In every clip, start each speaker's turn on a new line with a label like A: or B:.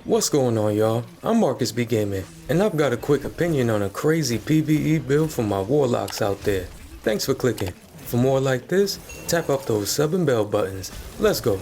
A: What's going on, y'all? I'm Marcusbgaming, and I've got a quick opinion on a crazy PVE build for my warlocks out there. Thanks for clicking. For more like this, tap up those sub and bell buttons. Let's go.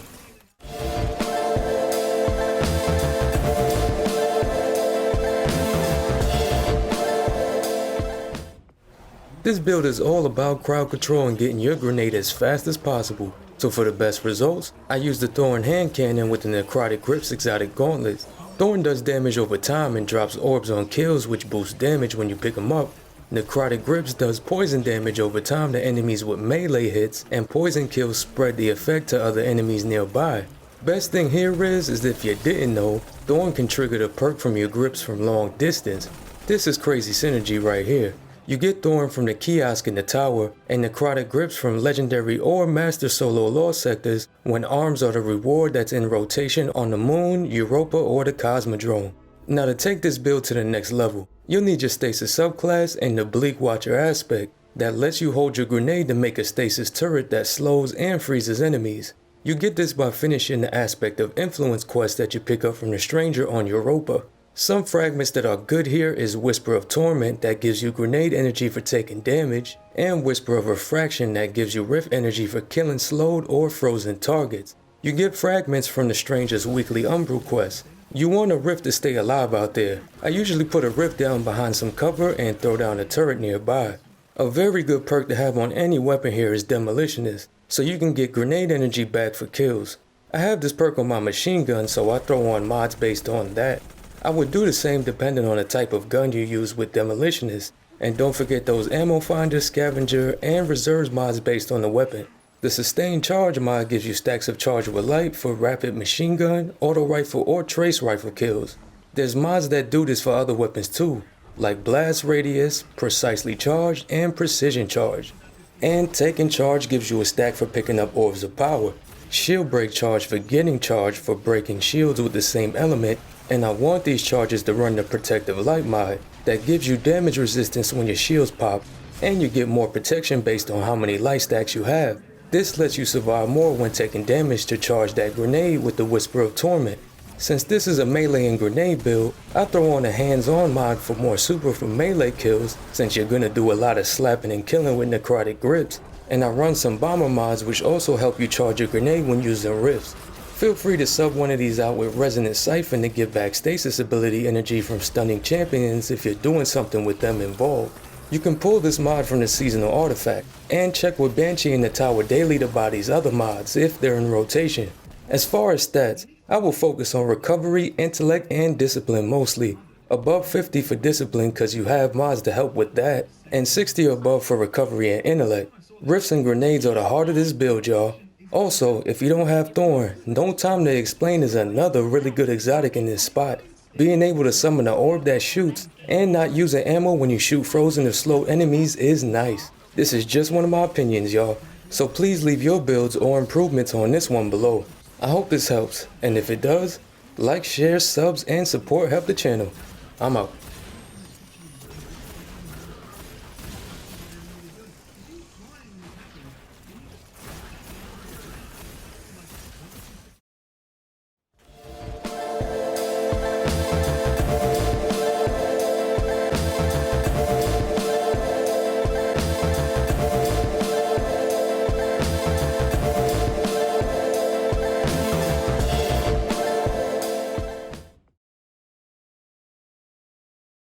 A: This build is all about crowd control and getting your grenade as fast as possible. So for the best results, I use the Thorn hand cannon with the Necrotic Grips exotic gauntlets. Thorn does damage over time and drops orbs on kills, which boosts damage when you pick them up. Necrotic Grips does poison damage over time to enemies with melee hits, and poison kills spread the effect to other enemies nearby. Best thing here is if you didn't know, Thorn can trigger the perk from your grips from long distance. This is crazy synergy right here. You get Thorn from the kiosk in the tower, and Necrotic Grips from legendary or master solo law sectors when arms are the reward that's in rotation on the moon, Europa, or the Cosmodrome. Now to take this build to the next level, you'll need your stasis subclass and the Bleak Watcher aspect that lets you hold your grenade to make a stasis turret that slows and freezes enemies. You get this by finishing the aspect of influence quest that you pick up from the stranger on Europa. Some fragments that are good here is Whisper of Torment that gives you grenade energy for taking damage, and Whisper of Refraction that gives you rift energy for killing slowed or frozen targets. You get fragments from the stranger's weekly Umbral quest. You want a rift to stay alive out there. I usually put a rift down behind some cover and throw down a turret nearby. A very good perk to have on any weapon here is Demolitionist, so you can get grenade energy back for kills. I have this perk on my machine gun, so I throw on mods based on that. I would do the same depending on the type of gun you use with Demolitionist, and don't forget those ammo finder, scavenger, and reserves mods based on the weapon. The sustained charge mod gives you stacks of charge with light for rapid machine gun, auto rifle, or trace rifle kills. There's mods that do this for other weapons too, like blast radius, precisely charged, and precision charge. And taking charge gives you a stack for picking up orbs of power, shield break charge for getting charge for breaking shields with the same element, and I want these charges to run the protective light mod that gives you damage resistance when your shields pop, and you get more protection based on how many light stacks you have. This lets you survive more when taking damage to charge that grenade with the Whisper of Torment. Since this is a melee and grenade build, I throw on a hands-on mod for more super for melee kills since you're gonna do a lot of slapping and killing with Necrotic Grips, and I run some bomber mods which also help you charge your grenade when using rifts. Feel free to sub one of these out with Resonant Siphon to give back stasis ability energy from stunning champions if you're doing something with them involved. You can pull this mod from the seasonal artifact, and check with Banshee in the tower daily to buy these other mods if they're in rotation. As far as stats, I will focus on recovery, intellect, and discipline mostly. Above 50 for discipline cause you have mods to help with that, and 60 or above for recovery and intellect. Rifts and grenades are the heart of this build, y'all. Also, if you don't have Thorn, No Time to Explain is another really good exotic in this spot. Being able to summon an orb that shoots, and not using ammo when you shoot frozen or slow enemies is nice. This is just one of my opinions, y'all, so please leave your builds or improvements on this one below. I hope this helps, and if it does, like, share, subs, and support help the channel. I'm out.